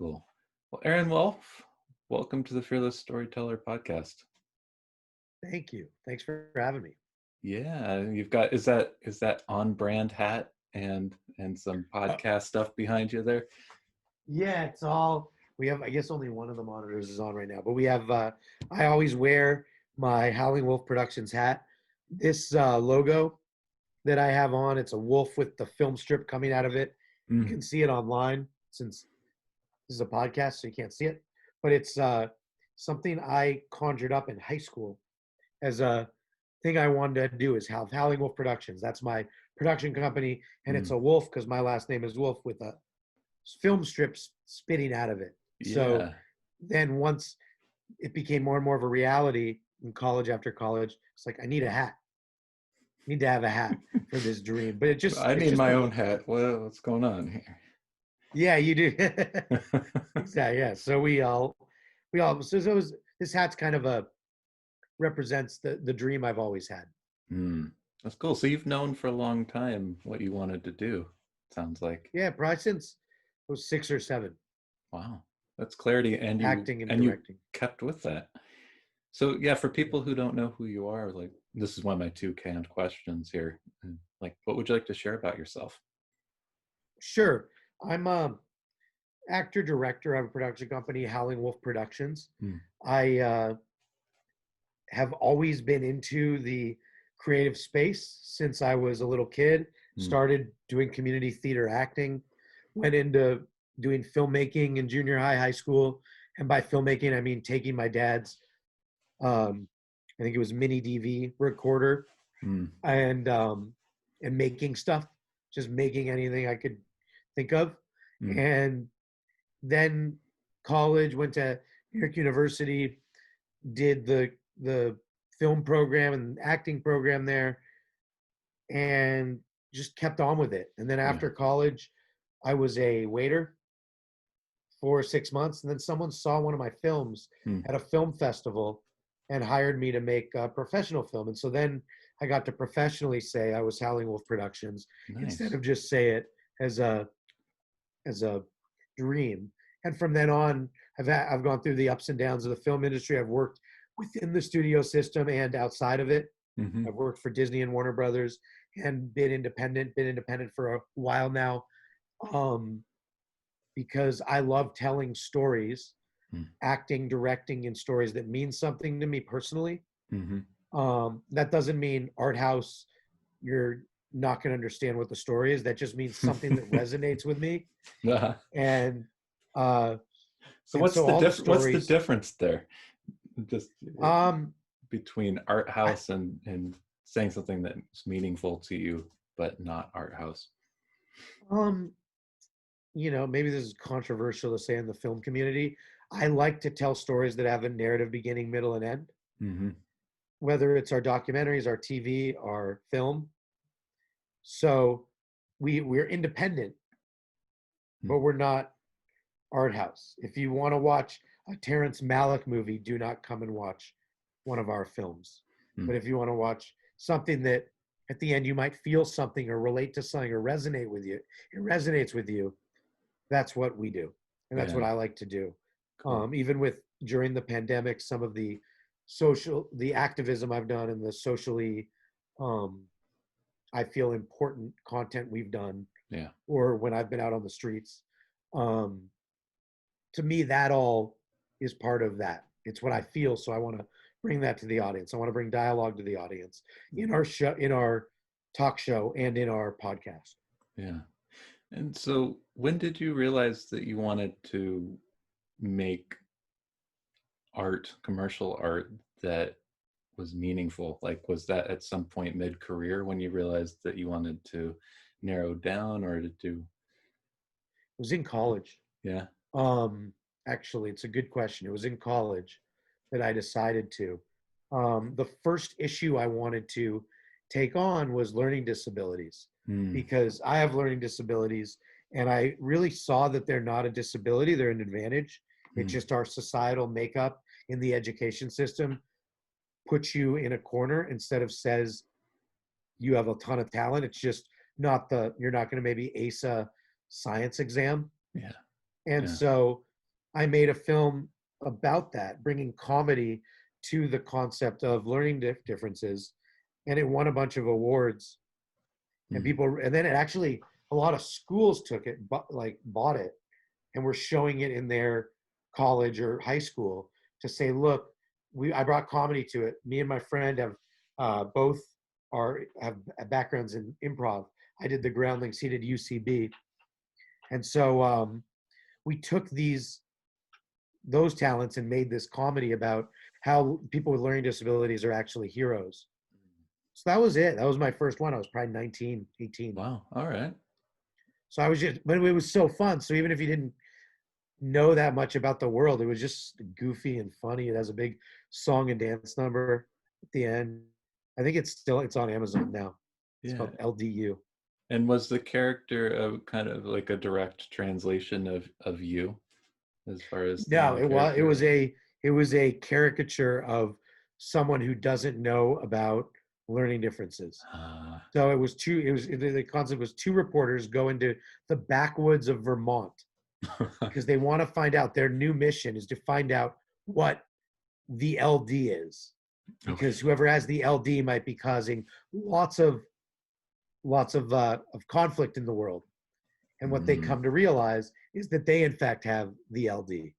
Cool. Well, Aaron Wolf, welcome to the Fearless Storyteller podcast. Thank you. Thanks for having me. Yeah, you've got is that on brand hat and some Uh, podcast stuff behind you there? yeah, it's all we have. I guess only one of the monitors is on right now, but we have. I always wear my Howling Wolf Productions hat. This logo that I have on, it's a wolf with the film strip coming out of it. You Mm, can see it online since this is a podcast, so you can't see it. But it's something I conjured up in high school as a thing I wanted to do is have Howling Wolf Productions. That's my production company, and it's mm. a wolf because my last name is Wolf with a film strips spitting out of it. So Yeah. then once it became more and more of a reality in college after college, it's like I need a hat. I need to have a hat for this dream. But I it's need just my a own hat. What's going on yeah, you do. here? Exactly. Yeah. So this hat's kind of a represents the dream I've always had. Mm, that's cool. So you've known for a long time what you wanted to do, sounds like. Yeah, probably since I was 6 or 7, Wow. That's clarity and you acting and and you directing. kept with that. So yeah, for people who don't know who you are, like this is one of my two canned questions here. Like, what would you like to share about yourself? Sure. I'm a actor director of a production company, Howling Wolf Productions. Mm, I have always been into the creative space since I was a little kid. mm, Started doing community theater acting, went into doing filmmaking in junior high, high school, and by filmmaking I mean taking my dad's, I think it was mini DV recorder, mm, and um, and making stuff, just making anything I could think of, mm, and then college, went to New York University, did the film program and acting program there, and just kept on with it. And then yeah. after college, I was a waiter for 6 months, and then someone saw one of my films Mm, at a film festival and hired me to make a professional film. And so then I got to professionally say I was Howling Wolf Productions instead nice. of just say it as a dream. And from then on, I've gone through the ups and downs of the film industry. I've worked within the studio system and outside of it. Hmm. I've worked for Disney and Warner Brothers and been independent for a while now, um, because I love telling stories, Mm, acting, directing in stories that mean something to me personally. hmm. That doesn't mean art house, you're not going to understand what the story is. That just means something that resonates with me. Uh-huh. And uh, So and so all the what's the stories, difference there? Just um, between art I, house and saying something that's meaningful to you, but not art house. um, maybe this is controversial to say in the film community. I like to tell stories that have a narrative beginning, middle, and end, Hmm. whether it's our documentaries, our TV, our film. So we're independent, but we're not art house. If you want to watch a Terrence Malick movie, do not come and watch one of our films. Mm, But if you want to watch something that at the end you might feel something or relate to something or it resonates with you, that's what we do. And that's what yeah, I like to do. cool. Even with during the pandemic, some of the activism I've done and the socially, um, I feel important content we've done, Yeah, or when I've been out on the streets, um, to me, that all is part of that. It's what I feel. So I want to bring that to the audience. I want to bring dialogue to the audience in our show, in our talk show, and in our podcast. yeah. And so when did you realize that you wanted to make art, commercial art that was meaningful? Like, was that at some point mid-career when you realized that you wanted to narrow down or to do? It was in college. Yeah. Um, Actually, it's a good question. It was in college that I decided to. The first issue I wanted to take on was learning disabilities, Mm, because I have learning disabilities, and I really saw that they're not a disability, they're an advantage. It's mm, just our societal makeup in the education system puts you in a corner instead of says you have a ton of talent. It's just you're not going to maybe ace a science exam. yeah. And Yeah. so I made a film about that, bringing comedy to the concept of learning differences, and it won a bunch of awards. And Mm. people, and then it actually, a lot of schools took it, but like bought it, and were showing it in their college or high school to say, look, I brought comedy to it. Me and my friend have both have backgrounds in improv. I did the Groundlings, he did UCB, and so we took those talents and made this comedy about how people with learning disabilities are actually heroes. So that was it. That was my first one. I was probably 19, 18. Wow. All right. So I was just, but it was so fun. So even if you didn't know that much about the world, it was just goofy and funny. It has a big song and dance number at the end. I think it's on Amazon now. It's Yeah. called LDU. And was the character a kind of like a direct translation of you as far as the No, main character? it was a caricature of someone who doesn't know about learning differences. Ah. So the concept was two reporters go into the backwoods of Vermont because they want to find out, their new mission is to find out what the LD is, Okay. because whoever has the LD might be causing lots of conflict in the world. And what they Mm. come to realize is that they in fact have the LD.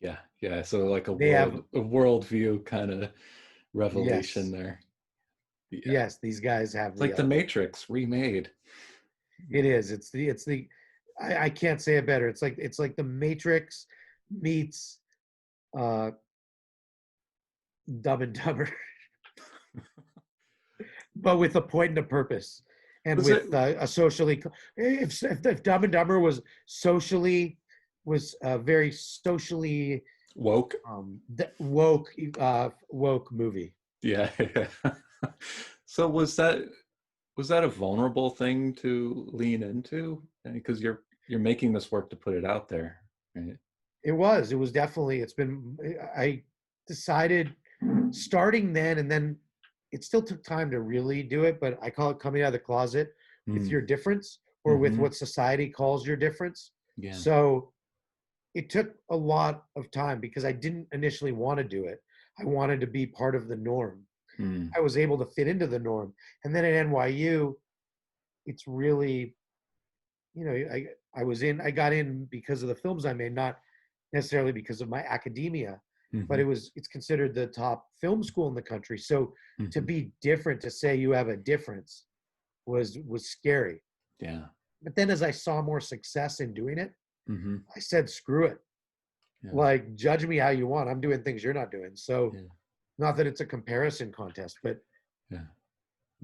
Yeah. Yeah. So like They have, a worldview kind of revelation yes, there. Yeah. yes, these guys have It's the like the LD. Matrix remade. It is. It's the I can't say it better. It's like the Matrix meets uh Dumb and Dumber, but with a point and a purpose, and Was it with a socially. If Dumb and Dumber was very socially woke? woke movie. Yeah. Yeah. So was that a vulnerable thing to lean into? Because you're making this work to put it out there, right? It was definitely, I decided starting then, and then it still took time to really do it, but I call it coming out of the closet with Mm. your difference, or with Mm-hmm. what society calls your difference. Yeah. So it took a lot of time because I didn't initially want to do it. I wanted to be part of the norm. Mm. I was able to fit into the norm. And then at NYU, it's really, I got in because of the films I made, not necessarily because of my academia, but Mm-hmm. it's considered the top film school in the country. So to Mm-hmm. be different, to say you have a difference, was scary. Yeah. But then as I saw more success in doing it, Mm-hmm. I said, screw it. Yeah. Like, judge me how you want. I'm doing things you're not doing. So Yeah. not that it's a comparison contest, but Yeah.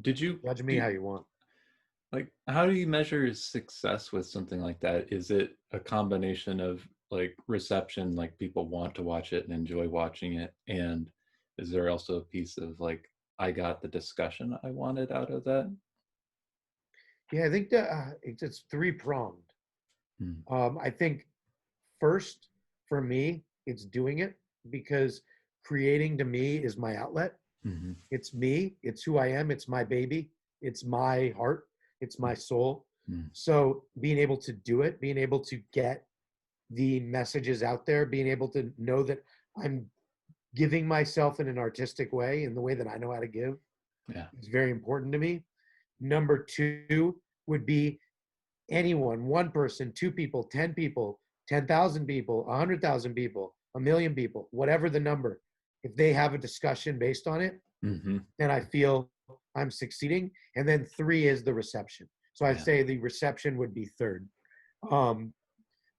Did you judge me do how you want. like how do you measure success with something like that? Is it a combination of like reception, like people want to watch it and enjoy watching it, and is there also a piece of like I got the discussion I wanted out of that? Yeah, I think that it's three pronged. Mm. I think first, for me, it's doing it because creating to me is my outlet. Mm-hmm. It's me. It's who I am. It's my baby. It's my heart. It's my soul. Mm. So being able to do it, being able to get the messages out there, being able to know that I'm giving myself in an artistic way, in the way that I know how to give, Yeah. is very important to me. Number two would be anyone, one person, two people, 10 people, 10,000 people, 100,000 people, a million people, whatever the number. If they have a discussion based on it, Mm-hmm. then I feel I'm succeeding. And then three is the reception. So I'd Yeah. say the reception would be third. Um,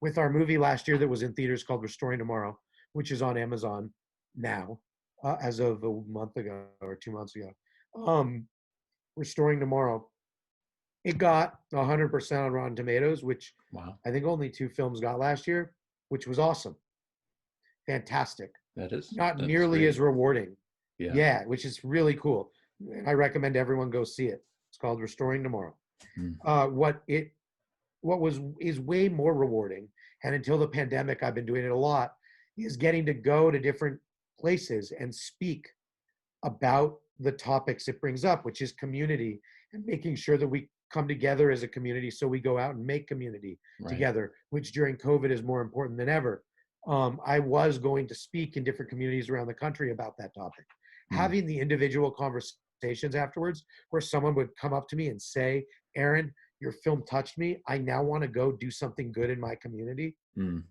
with our movie last year that was in theaters called Restoring Tomorrow, which is on Amazon now, as of a month ago or 2 months ago. Restoring Tomorrow, it got 100% on Rotten Tomatoes, which Wow. I think only two films got last year, which was awesome. Fantastic. Not That's nearly great. as rewarding. Yeah. Yeah, which is really cool. And I recommend everyone go see it. It's called Restoring Tomorrow. Mm. What is way more rewarding, and until the pandemic, I've been doing it a lot, is getting to go to different places and speak about the topics it brings up, which is community, and making sure that we come together as a community. So we go out and make community Right. together, which during COVID is more important than ever. I was going to speak in different communities around the country about that topic. Mm, Having the individual conversations afterwards where someone would come up to me and say, Aaron, your film touched me. I now want to go do something good in my community. mm,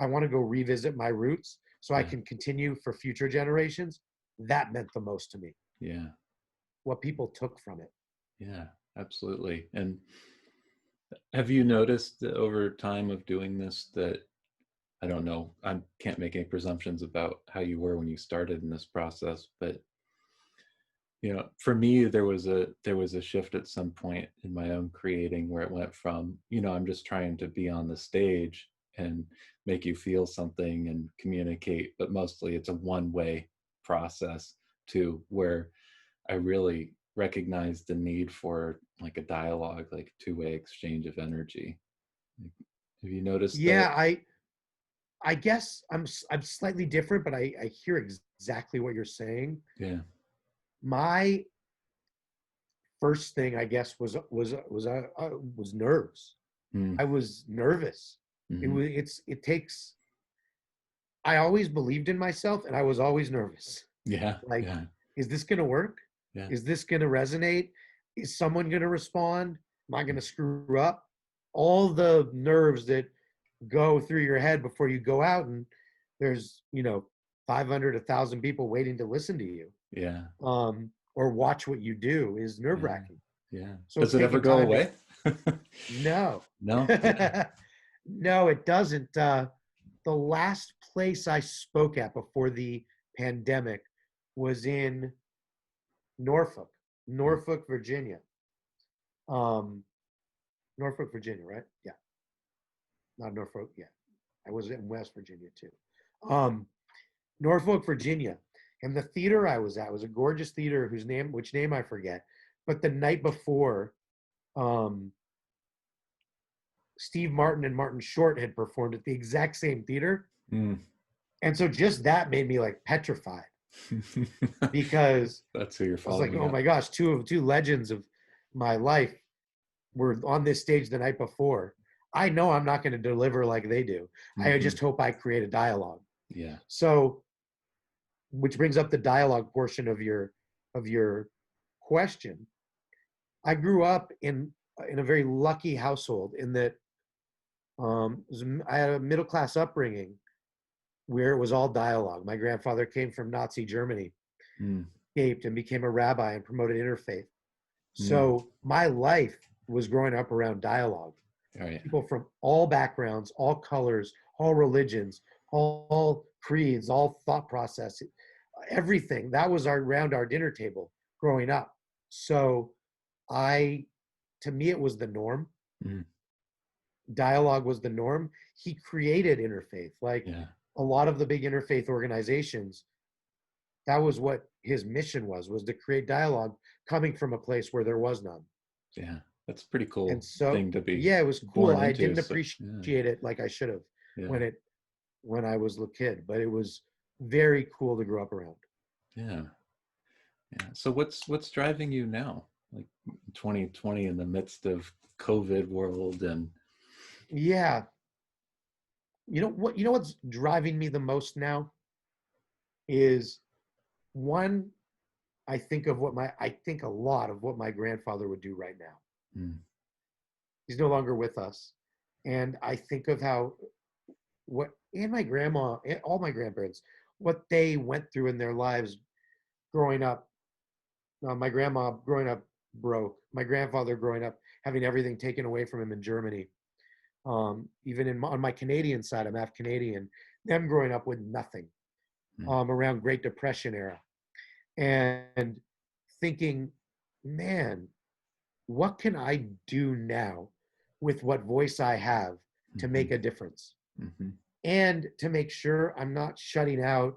I want to go revisit my roots so I yeah, can continue for future generations. That meant the most to me, yeah, what people took from it. yeah, absolutely. And have you noticed that over time of doing this that, I don't know, I can't make any presumptions about how you were when you started in this process, but for me, there was a shift at some point in my own creating where it went from, I'm just trying to be on the stage and make you feel something and communicate, but mostly it's a one-way process, to where I really recognize the need for like a dialogue, like two-way exchange of energy. Like, have you noticed that? Yeah, I guess I'm slightly different, but I hear exactly what you're saying. Yeah. My first thing, I guess, was nerves. Mm, I was nervous. mm-hmm. It takes. I always believed in myself, and I was always nervous. Yeah, Like, yeah, is this going to work? yeah. Is this going to resonate? Is someone going to respond? Am I going to screw up? All the nerves that go through your head before you go out, and there's 500, 1,000 people waiting to listen to you, Yeah, or watch what you do is nerve yeah, wracking. yeah. So Does it's it ever taken go time to. away? No. No? Yeah. No, it doesn't. The last place I spoke at before the pandemic was in Norfolk, Mm, Norfolk, Virginia. Um, Norfolk, Virginia, right? Yeah, not Norfolk. Yeah, I was in West Virginia too. Um, Norfolk, Virginia, and the theater I was at was a gorgeous theater which name I forget. But the night before, um, Steve Martin and Martin Short had performed at the exact same theater, mm. and so just that made me like petrified because That's who you're I was like, following oh up. my gosh, two legends of my life were on this stage the night before. I know I'm not going to deliver like they do. I Hmm. just hope I create a dialogue. Yeah. So, which brings up the dialogue portion of your question. I grew up in a very lucky household in that I had a middle class upbringing where it was all dialogue. My grandfather came from Nazi Germany, Mm, escaped and became a rabbi and promoted interfaith. mm. So my life was growing up around dialogue. All right. People from all backgrounds, all colors, all religions, all creeds, all thought processes, everything that was around our dinner table growing up. So I, to me, it was the norm. Mm, Dialogue was the norm. He created interfaith. Like yeah. a lot of the big interfaith organizations, that was what his mission was to create dialogue coming from a place where there was none. Yeah. That's a pretty And cool so, thing to be yeah, it was cool. born I into. didn't So, appreciate yeah. it like I should have Yeah. when it when I was a kid, but it was very cool to grow up around. Yeah. Yeah. So what's driving you now? Like 2020, in the midst of COVID world and Yeah, what's driving me the most now is one. I think a lot of what my grandfather would do right now. mm, He's no longer with us, and I think of how what and my grandma and all my grandparents what they went through in their lives growing up. My grandma growing up broke. My grandfather growing up having everything taken away from him in Germany. Even on my Canadian side, I'm half Canadian. Them growing up with nothing, mm, around Great Depression era, and thinking, man, what can I do now with what voice I have to mm-hmm, make a difference mm-hmm, and to make sure I'm not shutting out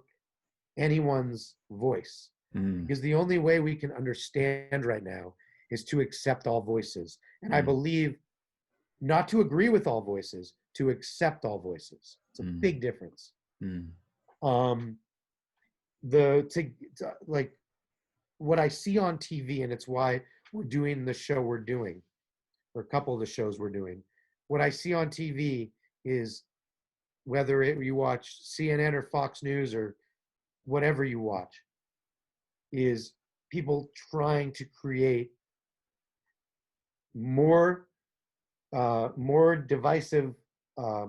anyone's voice? mm, Because the only way we can understand right now is to accept all voices. And I mm, believe not to agree with all voices, to accept all voices. It's a mm, big difference. mm, Um, like what I see on TV, and it's why we're doing the show we're doing, or a couple of the shows we're doing. What I see on TV is whether you watch CNN or Fox News or whatever you watch, is people trying to create more more divisive uh,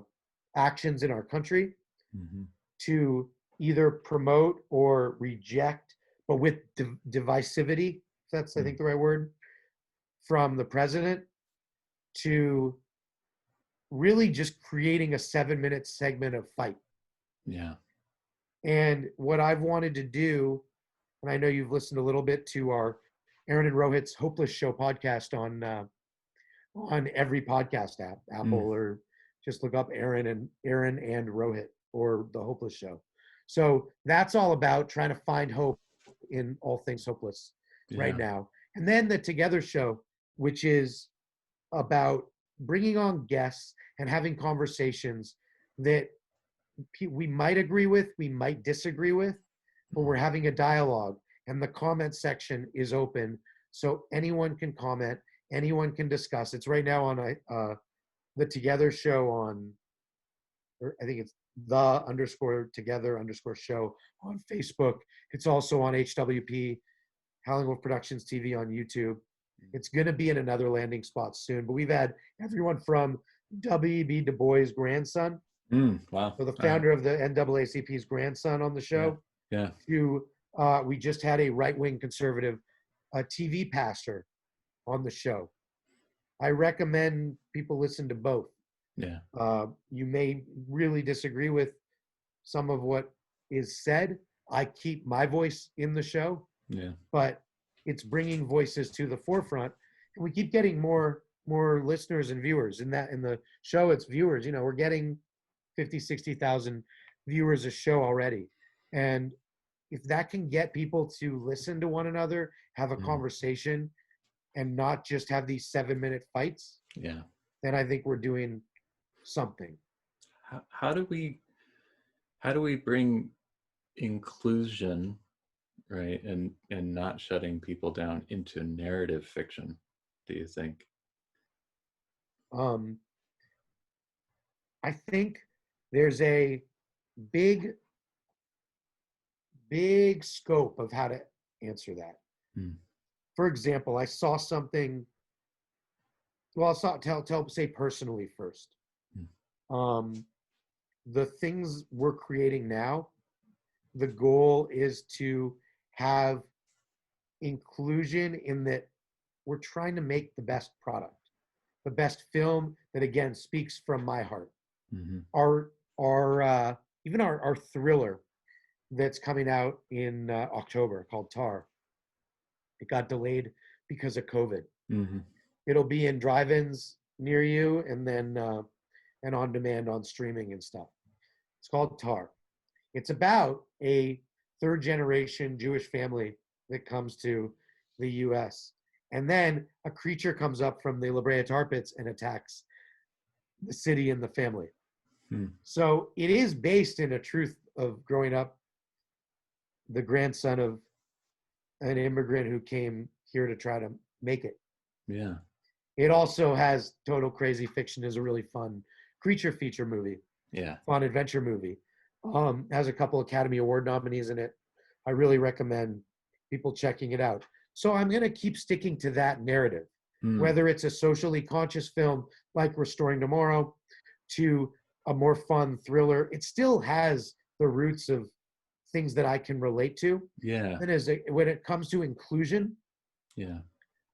actions in our country Mm-hmm. to either promote or reject, but with divisivity, if that's I think the right word, from the president, to really just creating a 7-minute segment of fight. Yeah. And what I've wanted to do, and I know you've listened a little bit to our Aaron and Rohit's Hopeless Show podcast on every podcast app, Apple, Mm. or just look up Aaron and Rohit or the Hopeless Show. So that's all about trying to find hope in all things hopeless right Yeah. now. And then the Together Show, which is about bringing on guests and having conversations that we might agree with, we might disagree with, but we're having a dialogue, and the comment section is open, so anyone can comment, anyone can discuss. It's right now on the Together Show on, or I think it's the underscore together underscore show on Facebook. It's also on HWP, Howling Wolf Productions TV on YouTube. It's going to be in another landing spot soon, but we've had everyone from W.E.B. Du Bois' grandson, Wow. so the founder of the NAACP's grandson, on the Yeah. show, Yeah. to we just had a right-wing conservative TV pastor on the show. I recommend people listen to both. Yeah. You may really disagree with some of what is said. I keep my voice in the show, Yeah. but it's bringing voices to the forefront, and we keep getting more listeners and viewers. In the show, it's viewers. You know, we're getting 50, 60,000 viewers a show already, and if that can get people to listen to one another, have a Mm. conversation, and not just have these 7-minute fights, Yeah. then I think we're doing something. How do we bring inclusion, right, and not shutting people down into narrative fiction, do you think? Um, I think there's a big, big scope of how to answer that. Mm. For example, I saw something. Well, say personally first. Mm. The things we're creating now, the goal is to have inclusion in that we're trying to make the best product, the best film that again speaks from my heart. Mm-hmm. Our even our thriller that's coming out in October called Tar. It got delayed because of COVID. Mm-hmm. It'll be in drive-ins near you, and then and on demand on streaming and stuff. It's called Tar. It's about a third generation Jewish family that comes to the US. And then a creature comes up from the La Brea tar pits and attacks the city and the family. Mm. So it is based in a truth of growing up the grandson of an immigrant who came here to try to make it. Yeah. It also has total crazy fiction, is a really fun creature feature movie, Yeah. fun adventure movie. Has a couple Academy Award nominees in it. I really recommend people checking it out. So I'm going to keep sticking to that narrative, whether it's a socially conscious film like Restoring Tomorrow to a more fun thriller. It still has the roots of things that I can relate to. Yeah. And when it comes to inclusion, Yeah.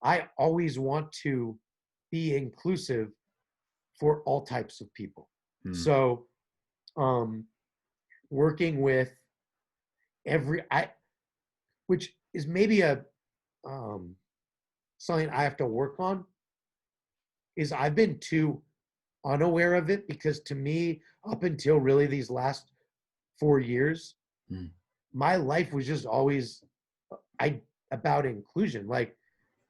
I always want to be inclusive for all types of people. Mm. So working with which is maybe a something I have to work on, is I've been too unaware of it, because to me, up until really these last 4 years, my life was just always about inclusion. Like,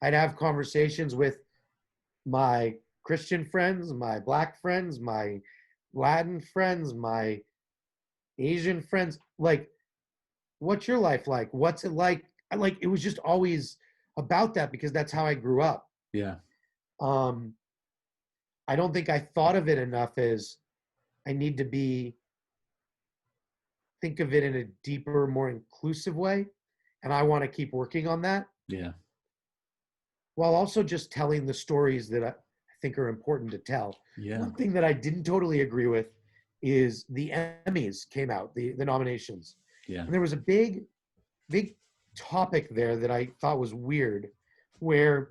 I'd have conversations with my Christian friends, my Black friends, my Latin friends, my Asian friends, like, what's your life like? What's it like? It was just always about that, because that's how I grew up. Yeah. I don't think I thought of it enough as I need to be think of it in a deeper, more inclusive way. And I want to keep working on that Yeah. while also just telling the stories that I think are important to tell. Yeah. One thing that I didn't totally agree with is the Emmys came out, the nominations. Yeah. And there was a big topic there that I thought was weird, where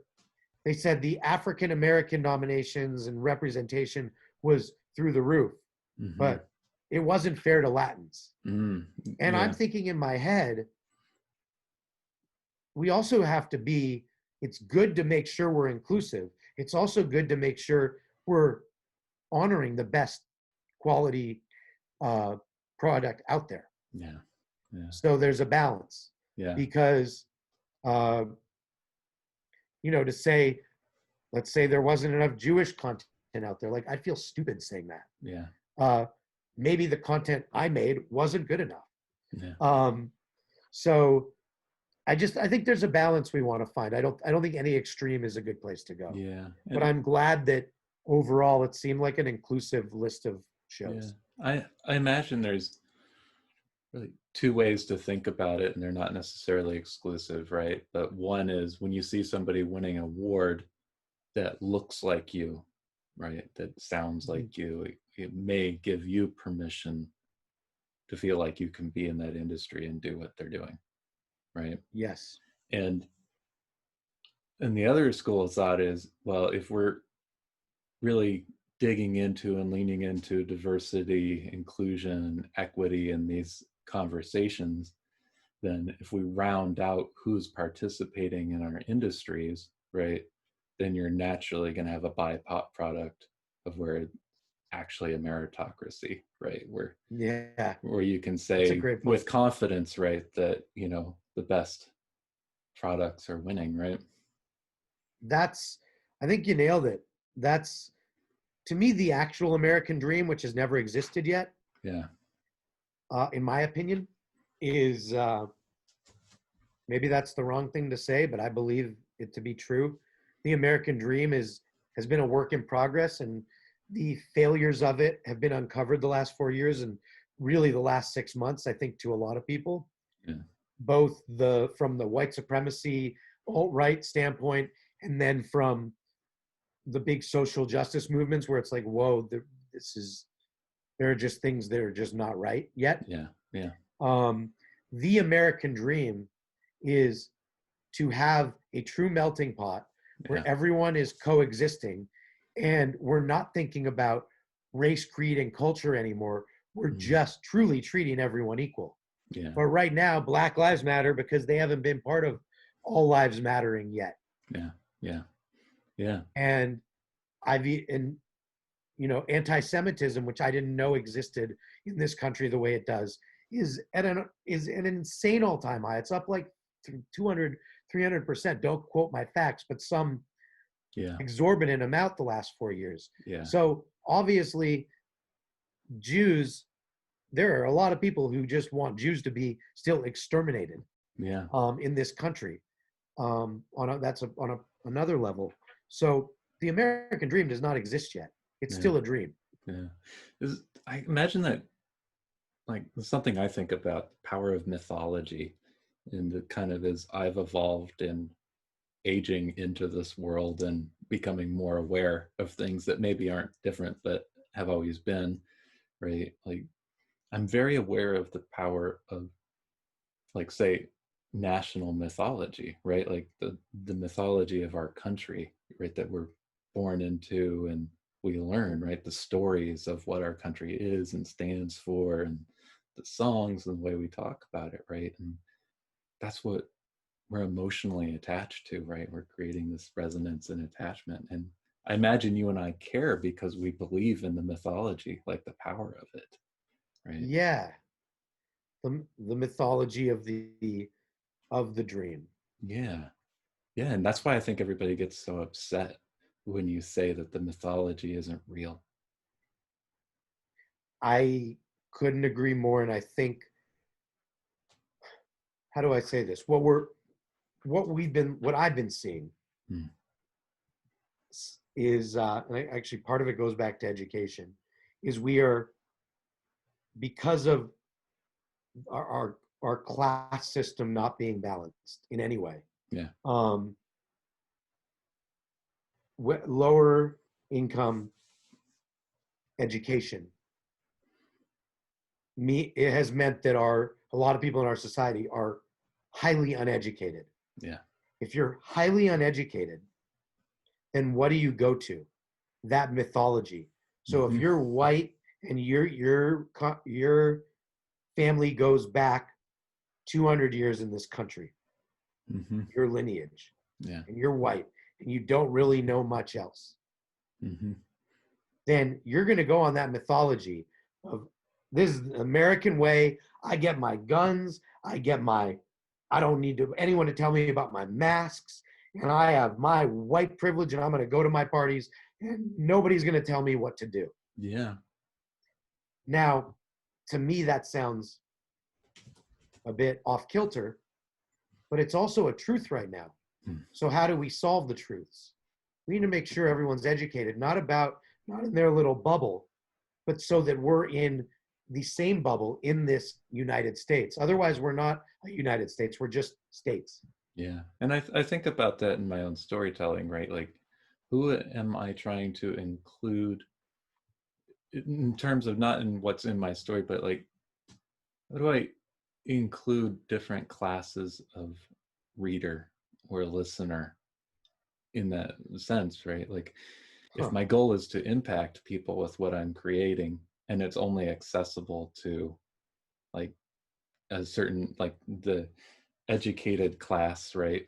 they said the African American nominations and representation was through the roof, Mm-hmm. but it wasn't fair to Latins. Mm. And I'm Yeah. thinking in my head, we also have to be, it's good to make sure we're inclusive. It's also good to make sure we're honoring the best quality uh, product out there. Yeah. Yeah. So there's a balance Yeah. because, uh, to say, let's say there wasn't enough Jewish content out there. Like, I feel stupid saying that. Yeah. Uh, maybe the content I made wasn't good enough. Yeah. So I think there's a balance we want to find. I don't think any extreme is a good place to go. Yeah. But I'm glad that overall it seemed like an inclusive list of Yeah. shows. I imagine there's really two ways to think about it, and they're not necessarily exclusive, right? But one is when you see somebody winning an award that looks like you, right? That sounds Mhm. like you, it may give you permission to feel like you can be in that industry and do what they're doing, right? Yes. And the other school of thought is, well, if we're really digging into and leaning into diversity, inclusion, equity in these conversations, then if we round out who's participating in our industries, right, then you're naturally going to have a byproduct of where it's actually a meritocracy, right? Yeah. Where you can That's a say great point. with confidence, right, that the best products are winning, right? I think you nailed it. That's, to me, the actual American dream, which has never existed yet, Yeah. in my opinion, is maybe that's the wrong thing to say, but I believe it to be true. The American dream has been a work in progress, and the failures of it have been uncovered the last 4 years, and really the last 6 months, I think, to a lot of people, Yeah. both from the white supremacy alt-right standpoint, and then from the big social justice movements where it's like, whoa, there are just things that are just not right yet. Yeah. Yeah. Um, the American dream is to have a true melting pot Yeah. where everyone is coexisting, and we're not thinking about race, creed, and culture anymore. We're Mhm. just truly treating everyone equal. Yeah. But right now, Black Lives Matter because they haven't been part of All Lives Mattering yet. Yeah. Yeah. Yeah. And anti-Semitism, which I didn't know existed in this country the way it does, is an insane all-time high. It's up like 200, 300%. Don't quote my facts, but some Yeah. exorbitant amount the last 4 years. Yeah. So obviously, Jews, there are a lot of people who just want Jews to be still exterminated Yeah. in this country. That's on another level. So the American dream does not exist yet. It's Yeah. still a dream. Yeah. I imagine that, like, something I think about the power of mythology, and the kind of as I've evolved in aging into this world and becoming more aware of things that maybe aren't different but have always been, right? Like, I'm very aware of the power of, like, say, national mythology, right? Like the mythology of our country, right? That we're born into, and we learn, right? The stories of what our country is and stands for, and the songs and the way we talk about it, right? And that's what we're emotionally attached to, right? We're creating this resonance and attachment. And I imagine you and I care because we believe in the mythology, like the power of it, right? Yeah, the mythology of the dream. Yeah. Yeah. And that's why I think everybody gets so upset when you say that the mythology isn't real. I couldn't agree more, and I think, how do I say this? What I've been seeing Mm. is, and actually part of it goes back to education, is we are, because of our class system not being balanced in any way. Yeah. Um, lower income education, it has meant that a lot of people in our society are highly uneducated. Yeah. If you're highly uneducated, then what do you go to? That mythology. So if you're white and your family goes back 200 years in this country, your lineage, Yeah. and you're white and you don't really know much else, then you're going to go on that mythology of, this is the American way. I get my guns. I don't need anyone to tell me about my masks. And I have my white privilege and I'm going to go to my parties and nobody's going to tell me what to do. Yeah. Now, to me, that sounds a bit off kilter, but it's also a truth right now. So how do we solve the truths? We need to make sure everyone's educated, not in their little bubble, but so that we're in the same bubble in this United States. Otherwise, we're not a United States. We're just states. Yeah. And I think about that in my own storytelling, right? Like, who am I trying to include in terms of not in what's in my story, but like, how do I include different classes of reader or listener in that sense, right? Like, if my goal is to impact people with what I'm creating and it's only accessible to like a certain, like the educated class, right,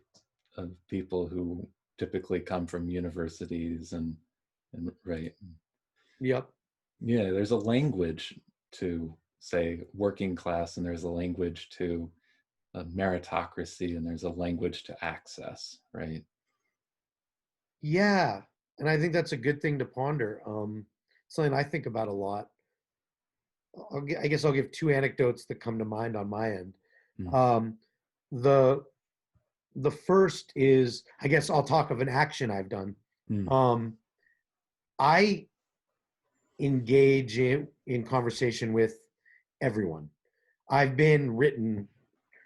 of people who typically come from universities and right. Yep. Yeah, there's a language to say working class, and there's a language to meritocracy, and there's a language to access, right? Yeah. And I think that's a good thing to ponder. Something I think about a lot. I guess I'll give two anecdotes that come to mind on my end. Um, the the first is, I guess I'll talk of an action I've done. I engage in conversation with everyone. I've been written.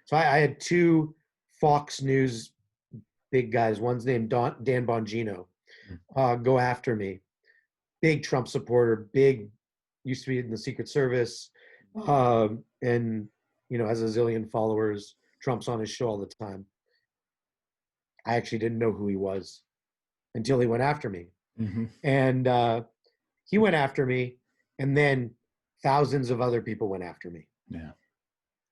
So I had two Fox News big guys. One's named Dan Bongino. Go after me. Big Trump supporter. Used to be in the Secret Service, and has a zillion followers. Trump's on his show all the time. I actually didn't know who he was until he went after me, and he went after me, and then thousands of other people went after me. Yeah.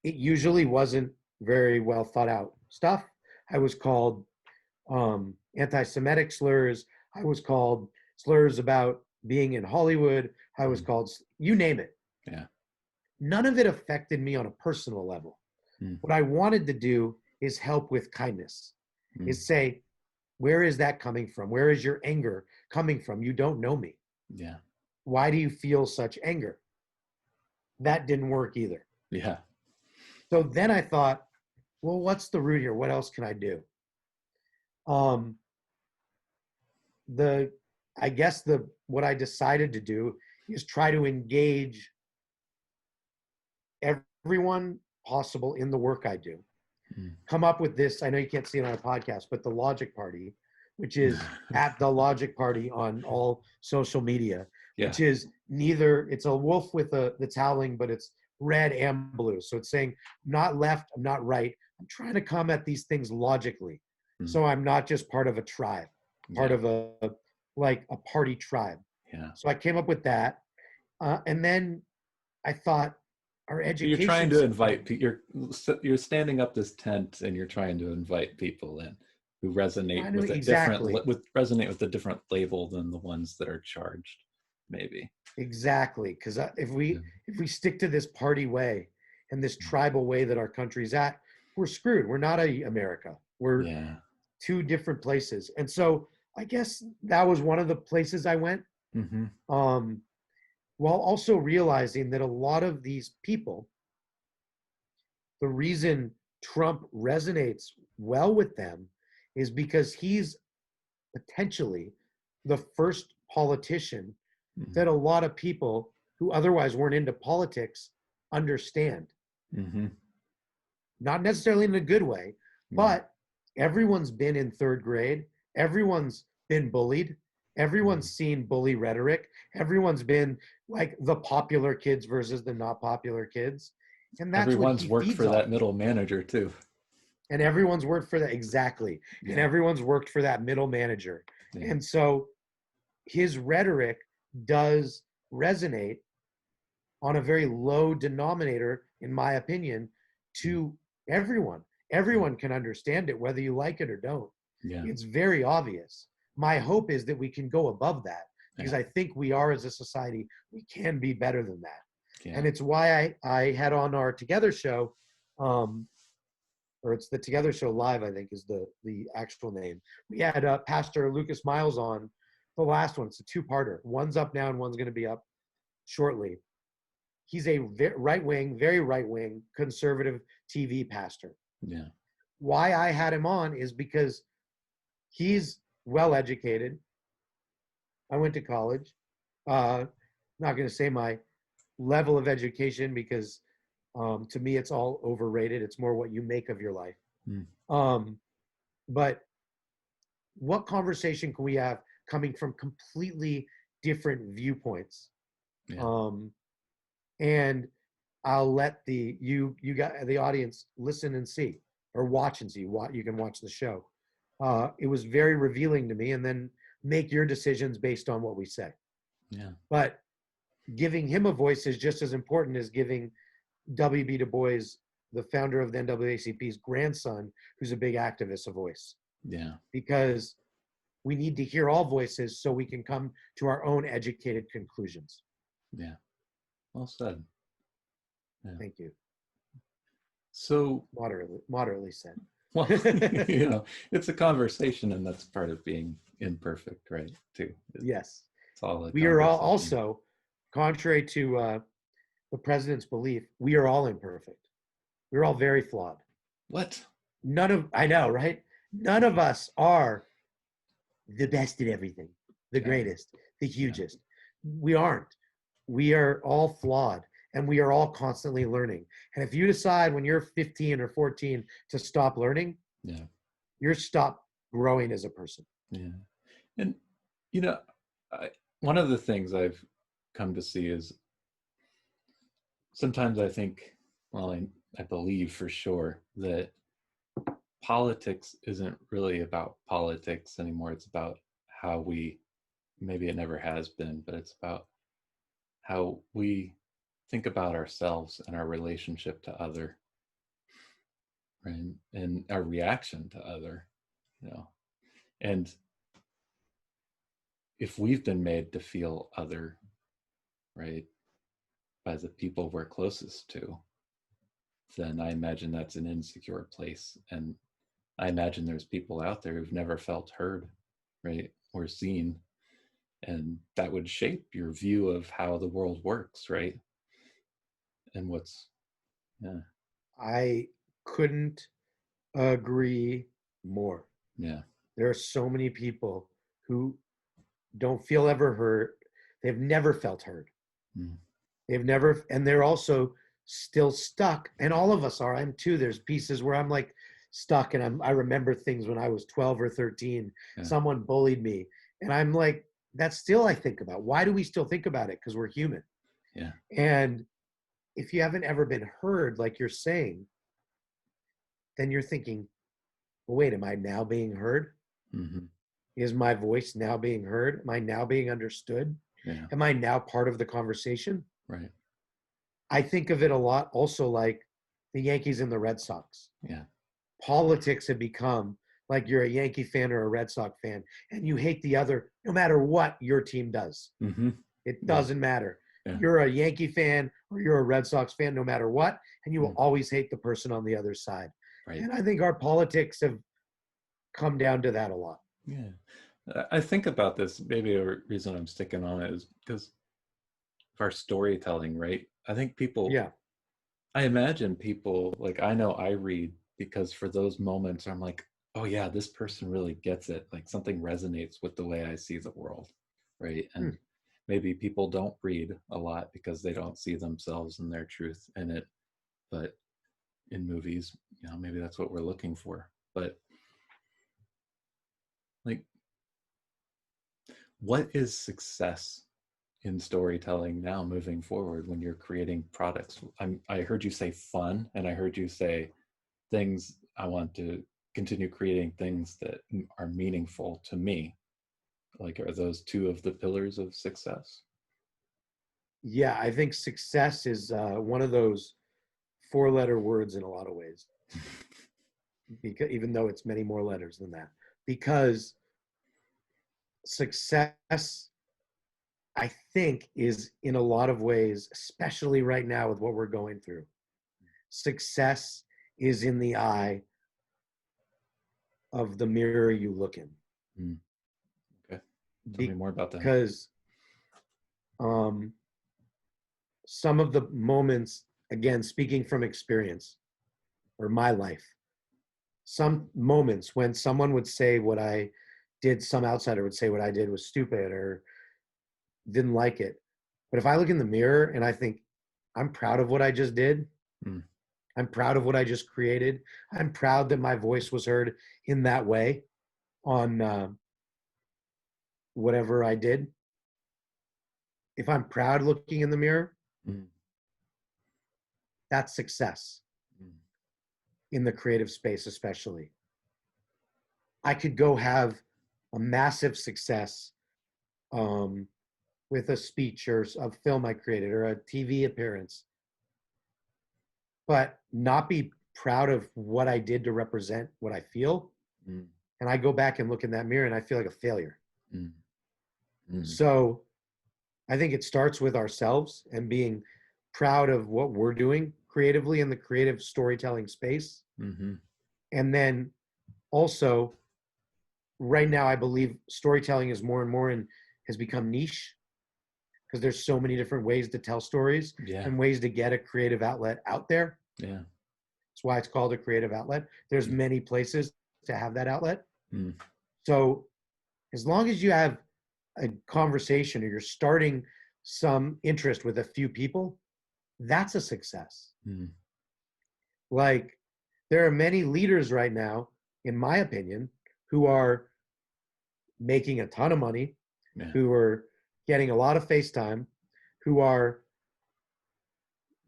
It usually wasn't very well thought out stuff. I was called anti-Semitic slurs. I was called slurs about being in Hollywood. I was called, you name it. Yeah. None of it affected me on a personal level. What I wanted to do is help with kindness, is say, where is that coming from? Where is your anger coming from? You don't know me. Yeah. Why do you feel such anger? That didn't work either. Yeah. So then I thought, well, what's the root here? What else can I do? What I decided to do is try to engage everyone possible in the work I do. Come up with this. I know you can't see it on a podcast, but the Logic Party, which is at the Logic Party on all social media, which is it's a wolf that's howling, but it's red and blue. So it's saying, I'm not left, I'm not right. I'm trying to come at these things logically. So I'm not just part of a tribe, part of a party tribe. Yeah. So I came up with that. And then I thought, our education. You're trying to invite, you're standing up this tent and you're trying to invite people in who resonate with a different label than the ones that are charged, maybe. Exactly, because if we stick to this party way and this tribal way that our country's at, we're screwed. We're not America. We're two different places. And so I guess that was one of the places I went. While also realizing that a lot of these people, the reason Trump resonates well with them is because he's potentially the first politician that a lot of people who otherwise weren't into politics understand. Mm-hmm. Not necessarily in a good way, Yeah. but everyone's been in third grade. Everyone's been bullied. Everyone's seen bully rhetoric. Everyone's been like the popular kids versus the not popular kids. And that's what Everyone's he worked feeds for that off. middle manager too. And everyone's worked for that. Exactly. And Yeah. everyone's worked for that middle manager. Yeah. And so his rhetoric does resonate on a very low denominator, in my opinion, to everyone. Everyone can understand it, whether you like it or don't. Yeah. It's very obvious. My hope is that we can go above that, because Yeah. I think we are, as a society, we can be better than that. And Yeah. it's why I had on our Together show, or it's the Together Show Live, I think is the actual name. We had Pastor Lucas Miles on the last one. It's a two-parter. One's up now and one's going to be up shortly. He's a very right wing conservative TV pastor. Yeah. Why I had him on is because he's well educated. I went to college. Not going to say my level of education, because to me it's all overrated. It's more what you make of your life. Mm. But what conversation can we have coming from completely different viewpoints? Yeah. Um, and I'll let you got the audience listen and see, or watch and see. You can watch the show. It was very revealing to me, and then make your decisions based on what we say. Yeah. But giving him a voice is just as important as giving W.B. Du Bois, the founder of the NAACP's grandson, who's a big activist, a voice. Yeah. Because we need to hear all voices so we can come to our own educated conclusions. Yeah. Well said. Yeah. Thank you. So, Moderately said. well, it's a conversation, and that's part of being imperfect, right? Too. Yes. It's all a We are all conversation. also, contrary to the president's belief, we are all imperfect. We're all very flawed. What? I know, right? None of us are the best at everything, the Yeah. greatest, the hugest. We aren't. We are all flawed, and we are all constantly learning. And if you decide when you're 15 or 14 to stop learning, Yeah. you're stopped growing as a person. Yeah. And, you know, one of the things I've come to see is sometimes I think, well, I believe for sure that politics isn't really about politics anymore. It's about how maybe it never has been, but it's about how we think about ourselves and our relationship to other, right? And our reaction to other, you know. And if we've been made to feel other, right, by the people we're closest to, then I imagine that's an insecure place. And I imagine there's people out there who've never felt heard, right, or seen. And that would shape your view of how the world works, right? And yeah, I couldn't agree more. yeah, There are so many people who don't feel ever heard. They've never felt heard. mm, They've never, and they're also still stuck. And all of us are. I'm too. There's pieces where I'm like stuck, and I remember things when I was 12 or 13. yeah, Someone bullied me, and I'm like, that's still I think about. Why do we still think about it? Because we're human. yeah, And if you haven't ever been heard, like you're saying, then you're thinking, well, wait, am I now being heard? mm-hmm, Is my voice now being heard? Am I now being understood? yeah, Am I now part of the conversation? right, I think of it a lot also like the Yankees and the Red Sox. yeah, Politics have become like you're a Yankee fan or a Red Sox fan, and you hate the other no matter what your team does. mm-hmm, It yeah, doesn't matter. yeah, You're a Yankee fan or you're a Red Sox fan no matter what, and you will mm, always hate the person on the other side. right, And I think our politics have come down to that a lot. yeah. I think about this. Maybe a reason I'm sticking on it is because of our storytelling, right? Yeah. I imagine people, like, I know I read because for those moments I'm like, oh yeah, this person really gets it. Like something resonates with the way I see the world, right? Hmm. And maybe people don't read a lot because they don't see themselves and their truth in it. but in movies, maybe that's what we're looking for. But like, what is success in storytelling now moving forward when you're creating products? I heard you say fun, and I heard you say things. I want to continue creating things that are meaningful to me. Like, are those two of the pillars of success? Yeah, I think success is one of those four-letter words in a lot of ways, because even though it's many more letters than that, because success, I think, is in a lot of ways, especially right now with what we're going through, success is in the eye of the mirror you look in. Mm. Okay. Tell me more about that. Because some of the moments, again, speaking from experience or my life, some moments when someone would say what I did, some outsider would say what I did was stupid or didn't like it. But if I look in the mirror and I think, I'm proud of what I just did, Mm. I'm proud of what I just created, I'm proud that my voice was heard in that way on whatever I did. If I'm proud looking in the mirror, Mm. that's success Mm. in the creative space, especially. I could go have a massive success with a speech or a film I created or a TV appearance, but not be proud of what I did to represent what I feel. Mm. And I go back and look in that mirror and I feel like a failure. Mm. Mm. So I think it starts with ourselves and being proud of what we're doing creatively in the creative storytelling space. Mm-hmm. And then also, right now, I believe storytelling is more and more and has become niche because there's so many different ways to tell stories Yeah. and ways to get a creative outlet out there. Yeah. That's why it's called a creative outlet. There's Mm. many places to have that outlet. Mm. So as long as you have a conversation or you're starting some interest with a few people, that's a success. Mm. Like, there are many leaders right now, in my opinion, who are making a ton of money, Yeah. who are getting a lot of face time, who are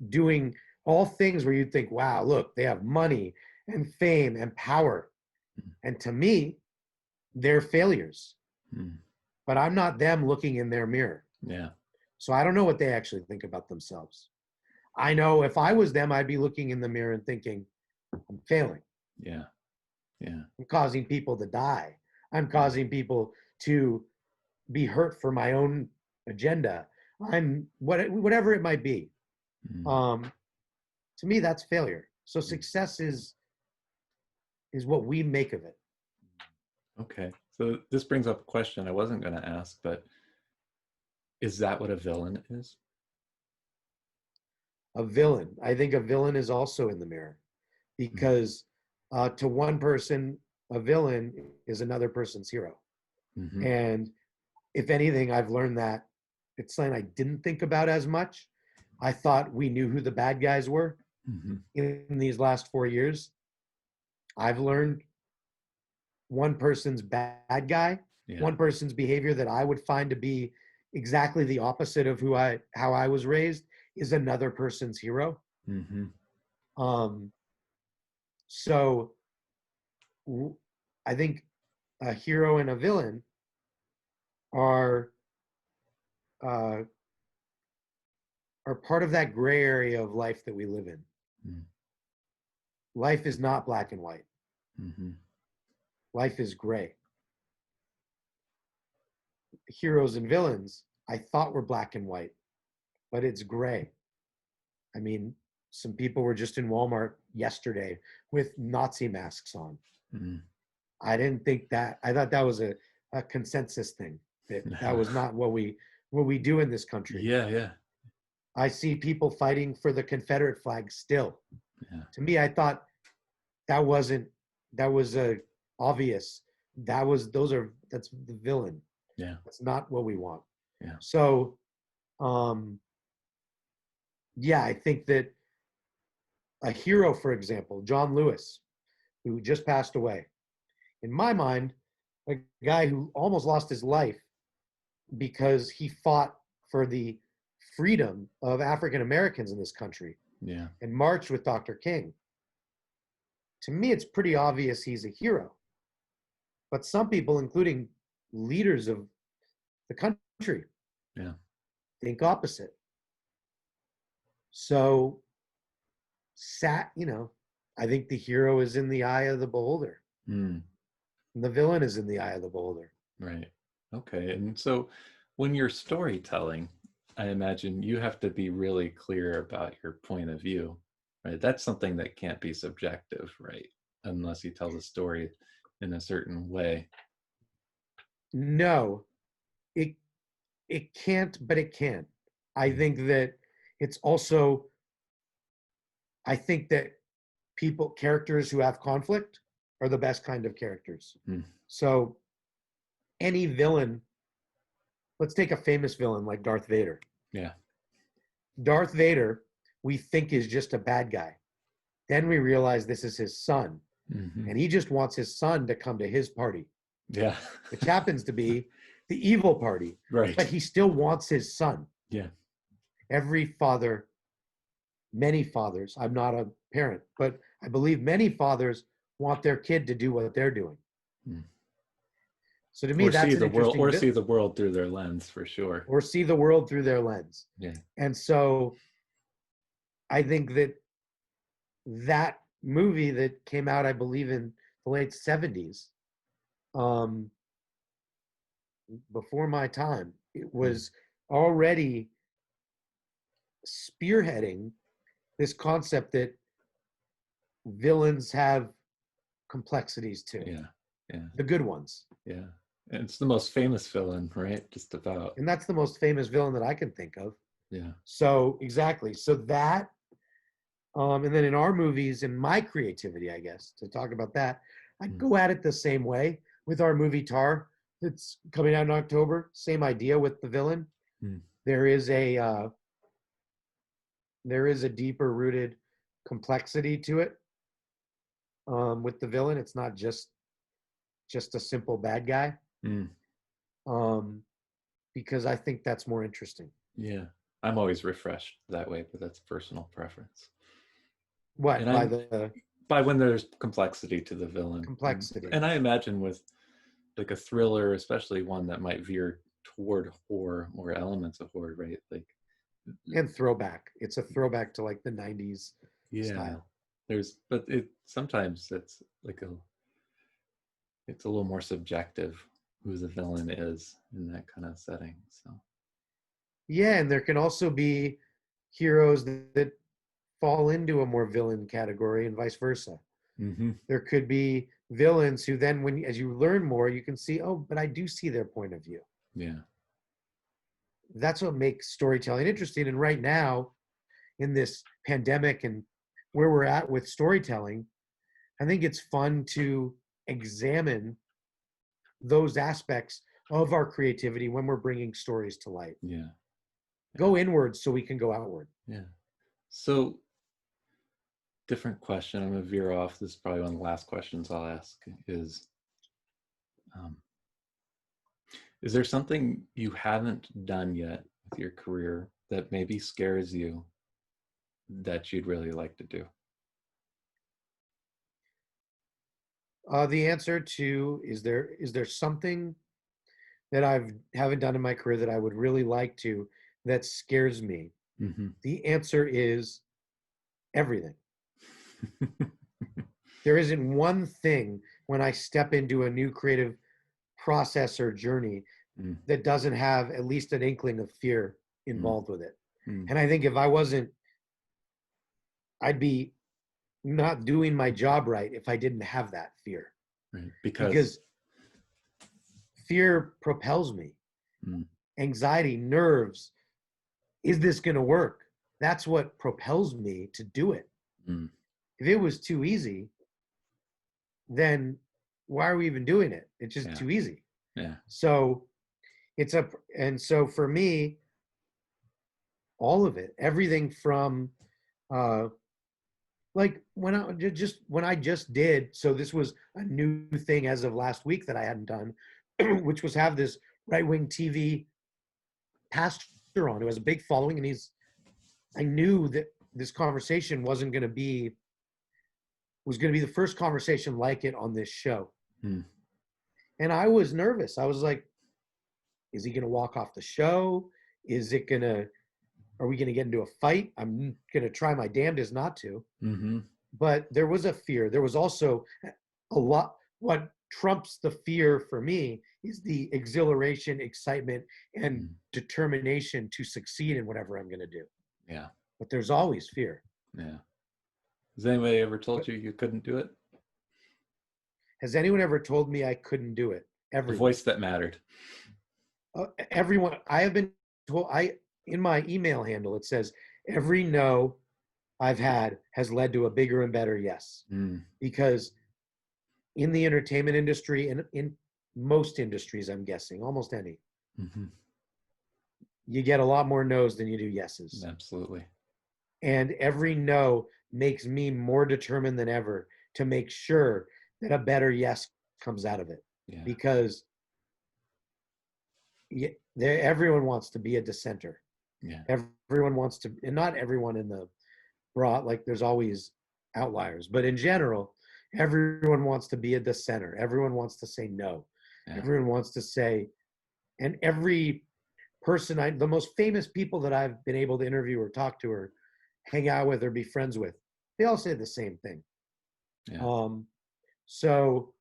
doing all things where you think, wow, look, they have money and fame and power. Mm. And to me, they're failures. Mm. But I'm not them looking in their mirror. Yeah. So I don't know what they actually think about themselves. I know if I was them, I'd be looking in the mirror and thinking, I'm failing. Yeah. Yeah. I'm causing people to die. I'm Mm. causing people to be hurt for my own agenda. I'm whatever it might be. Mm. To me, that's failure. So Mm. success is what we make of it. Okay. So this brings up a question I wasn't going to ask, but is that what a villain is? A villain. I think a villain is also in the mirror because to one person, a villain is another person's hero. Mm-hmm. And if anything, I've learned that it's something I didn't think about as much. I thought we knew who the bad guys were. Mm-hmm. In these last 4 years. I've learned one person's bad guy, Yeah. one person's behavior that I would find to be exactly the opposite of how I was raised is another person's hero. Mm-hmm. So I think a hero and a villain are uh, are part of that gray area of life that we live in. Mm. Life is not black and white. Mm-hmm. Life is gray. Heroes and villains, I thought were black and white, but it's gray. I mean, some people were just in Walmart yesterday with Nazi masks on. Mm. I didn't think that. I thought that was a consensus thing. That was not what we do in this country. Yeah. Yeah. I see people fighting for the Confederate flag still. Yeah. To me, I thought that was obvious. That's the villain. Yeah. That's not what we want. Yeah. So, yeah, I think that a hero, for example, John Lewis, who just passed away. In my mind, a guy who almost lost his life because he fought for the freedom of African Americans in this country Yeah. and marched with Dr. King. To me, it's pretty obvious he's a hero. But some people, including leaders of the country, Yeah. think opposite. So, I think the hero is in the eye of the beholder. Mm. And the villain is in the eye of the beholder. Right. Okay. And so when you're storytelling, I imagine you have to be really clear about your point of view, right? That's something that can't be subjective, right? Unless you tell the story in a certain way. No, it it can't, but it can. I Mm. think that it's also, I think that characters who have conflict are the best kind of characters. Mm. So any villain, let's take a famous villain like Darth Vader. Yeah. Darth Vader, we think is just a bad guy. Then we realize this is his son, Mm-hmm. and he just wants his son to come to his party, Yeah. which happens to be the evil party, Right. but he still wants his son. Yeah. Every father, many fathers, I'm not a parent, but I believe many fathers want their kid to do what they're doing. Mm. So to me, that's an interesting or see the world through their lens, for sure. or see the world through their lens. Yeah. And so I think that movie that came out, I believe, in the late 70s, before my time, it was already spearheading this concept that villains have complexities too. Yeah. Yeah. The good ones. Yeah. And it's the most famous villain, right? Just about. And that's the most famous villain that I can think of. Yeah. So exactly. So that, and then in our movies, in my creativity, I guess, to talk about that, I go at it the same way with our movie Tar that's coming out in October. Same idea with the villain. Mm. There is a deeper rooted complexity to it with the villain. It's not just a simple bad guy. Mm. Because I think that's more interesting. Yeah. I'm always refreshed that way, but that's personal preference. What, and by when there's complexity to the villain. Complexity. And I imagine with like a thriller, especially one that might veer toward horror or elements of horror, right? Like, and throwback. It's a throwback to like the 90s style. But it sometimes it's a little more subjective who the villain is in that kind of setting. So yeah, and there can also be heroes that fall into a more villain category and vice versa. Mm-hmm. There could be villains who then, as you learn more, you can see, oh, but I do see their point of view. Yeah. That's what makes storytelling interesting. And right now, in this pandemic and where we're at with storytelling, I think it's fun to examine those aspects of our creativity when we're bringing stories to light. Yeah. Go inward so we can go outward. Yeah. So, different question. I'm going to veer off. This is probably one of the last questions I'll ask is there something you haven't done yet with your career that maybe scares you that you'd really like to do? The answer to is there something that haven't done in my career that I would really like to that scares me? Mm-hmm. The answer is everything. There isn't one thing when I step into a new creative process or journey that doesn't have at least an inkling of fear involved with it. And I think if I wasn't, I'd be not doing my job right if I didn't have that fear. Right. Because fear propels me. Anxiety, nerves. Is this going to work? That's what propels me to do it. If it was too easy, then why are we even doing it? It's just too easy. Yeah. So so for me, all of it, everything from, Like when I just did, so this was a new thing as of last week that I hadn't done, which was have this right-wing TV pastor on who has a big following, and I knew that this conversation was going to be the first conversation like it on this show. Hmm. And I was nervous. I was like, is he going to walk off the show? Are we going to get into a fight? I'm going to try my damnedest not to. Mm-hmm. But there was a fear. There was also a lot. What trumps the fear for me is the exhilaration, excitement, and determination to succeed in whatever I'm going to do. Yeah. But there's always fear. Yeah. Has anybody ever told But you couldn't do it? has anyone ever told me I couldn't do it? The Everyone. voice that mattered. Everyone. I have been told. In my email handle it says every no I've had has led to a bigger and better yes. Because in the entertainment industry and in most industries, I'm guessing, almost any, you get a lot more no's than you do yeses. Absolutely. And every no makes me more determined than ever to make sure that a better yes comes out of it. Yeah. Because everyone wants to be a dissenter. Yeah. Everyone wants to, and not everyone in the broad, like there's always outliers, but in general, everyone wants to be a dissenter. Everyone wants to say no. Yeah. Everyone wants to say, and every person, the most famous people that I've been able to interview or talk to or hang out with or be friends with, they all say the same thing. Yeah. So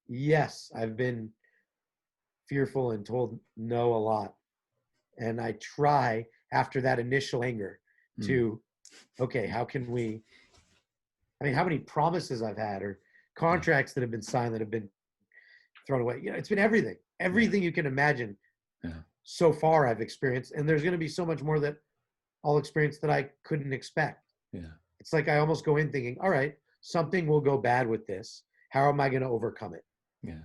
yes, I've been fearful and told no a lot. And I try after that initial anger to, okay, how many promises I've had or contracts that have been signed that have been thrown away. It's been everything you can imagine. Yeah. So far I've experienced, and there's going to be so much more that I'll experience that I couldn't expect. Yeah. It's like I almost go in thinking, all right, something will go bad with this. How am I going to overcome it? Yeah.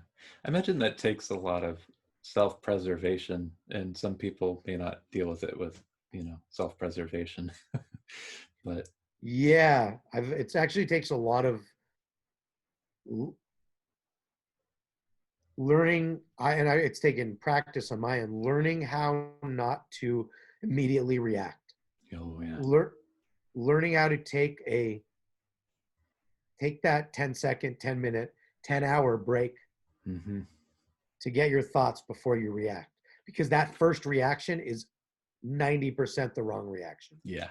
I imagine that takes a lot of self-preservation, and some people may not deal with it with, self-preservation. But yeah, it actually takes a lot of learning, it's taken practice on my end, learning how not to immediately react. Oh yeah. Learning how to take that 10-second, 10-minute, 10-hour break to get your thoughts before you react, because that first reaction is 90% the wrong reaction. Yeah.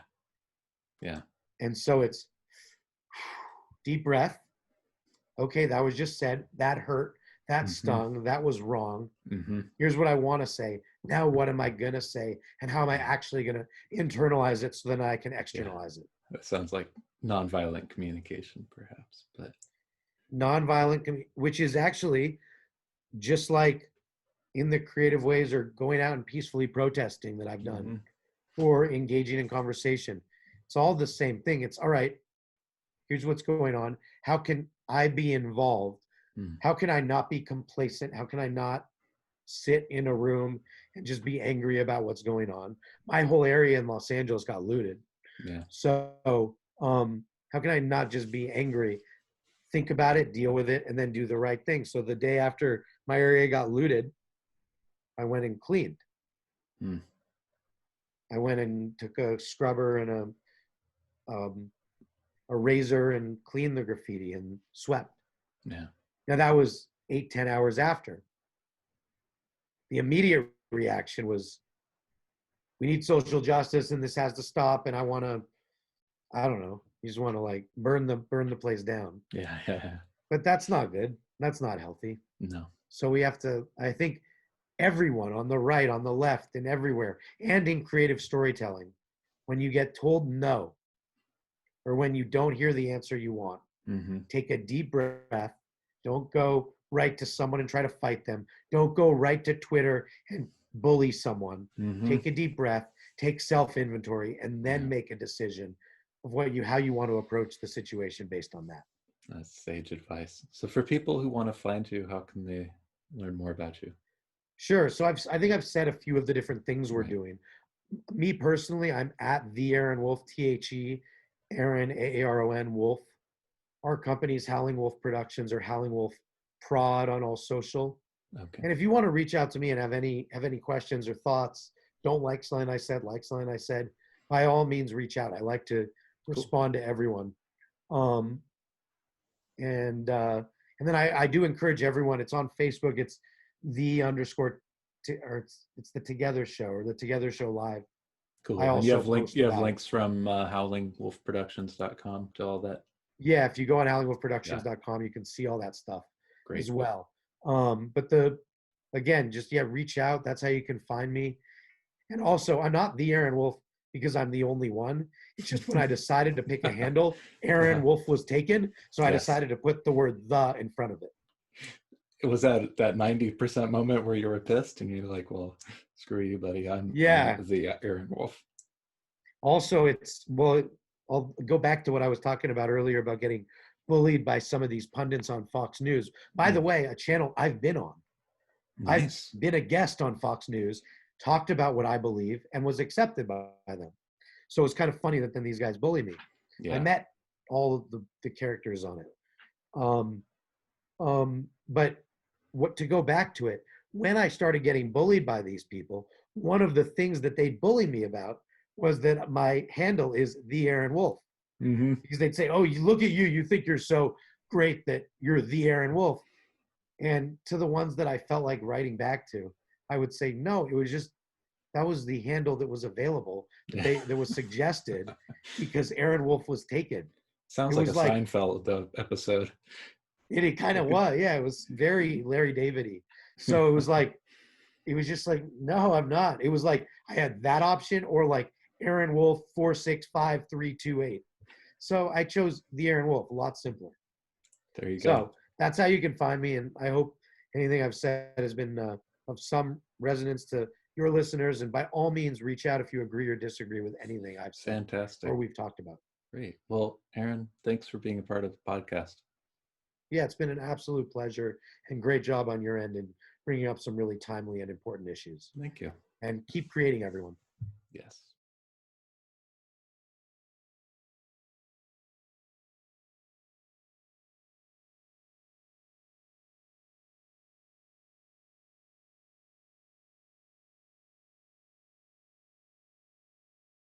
Yeah. And so it's deep breath. Okay, that was just said. That hurt. That stung. That was wrong. Here's what I want to say. Now what am I going to say? And how am I actually going to internalize it so then I can externalize it? That sounds like nonviolent communication, perhaps. But nonviolent, which is actually just like in the creative ways or going out and peacefully protesting that I've done or engaging in conversation. It's all the same thing. It's all right. Here's what's going on. How can I be involved? How can I not be complacent? How can I not sit in a room and just be angry about what's going on? My whole area in Los Angeles got looted. Yeah. So how can I not just be angry, think about it, deal with it, and then do the right thing? So the day after my area got looted, I went and cleaned. I went and took a scrubber and a razor and cleaned the graffiti and swept. Yeah. Now that was 8-10 hours after. The immediate reaction was, we need social justice and this has to stop. And I don't know, you just want to like burn the place down. Yeah. But that's not good. That's not healthy. No. So we have to, I think everyone on the right, on the left, and everywhere, and in creative storytelling, when you get told no, or when you don't hear the answer you want, take a deep breath. Don't go right to someone and try to fight them. Don't go right to Twitter and bully someone. Take a deep breath, take self-inventory, and then make a decision of how you want to approach the situation based on that. That's sage advice. So for people who want to find you, how can they learn more about you? Sure. So I think I've said a few of the different things we're doing. Me personally, I'm at the Aaron Wolf, THE, Aaron, Aaron Wolf. Our company's Howling Wolf Productions or Howling Wolf Prod on all social. Okay. And if you want to reach out to me and have any questions or thoughts, don't like something I said, like something I said, by all means reach out. I like to Cool. respond to everyone. Um, and then I do encourage everyone. It's on Facebook. It's the underscore or it's the Together Show or the Together Show Live. I Cool. And also post you have about it. links from howlingwolfproductions.com to all that. Yeah, if you go on Yeah. howlingwolfproductions.com, you can see all that stuff as Great. well. But again, just reach out. That's how you can find me. And also, I'm not the Aaron Wolf because I'm the only one. It's just when I decided to pick a handle, Aaron Uh-huh. Wolf was taken, so I Yes. decided to put the word "the" in front of it. It was that 90% moment where you were pissed and you're like, well, screw you, buddy. I'm Yeah. the Aaron Wolf. Also, I'll go back to what I was talking about earlier about getting bullied by some of these pundits on Fox News. By the way, a channel I've been on. I've Nice. been a guest on Fox News, talked about what I believe, and was accepted by them. So it's kind of funny that then these guys bully me. I Yeah. met all of the characters on it. But what to go back to it, when I started getting bullied by these people, one of the things that they bullied me about was that my handle is the Aaron Wolf. Mm-hmm. Because they'd say, "Oh, you look at you, you think you're so great that you're the Aaron Wolf." And to the ones that I felt like writing back to, I would say, "No, it was just that was the handle that was available that was suggested because Aaron Wolf was taken." It Sounds like a was like Seinfeld episode. it kind of was, yeah. It was very Larry David-y. So it was just like, no, I'm not. It was like I had that option or like Aaron Wolf 465-328. So I chose the Aaron Wolf, a lot simpler. There you go. So that's how you can find me. And I hope anything I've said has been of some resonance to your listeners. And by all means, reach out if you agree or disagree with anything I've said Fantastic. or we've talked about. Great. Well, Aaron, thanks for being a part of the podcast. Yeah, it's been an absolute pleasure and great job on your end in bringing up some really timely and important issues. Thank you. And keep creating, everyone. Yes.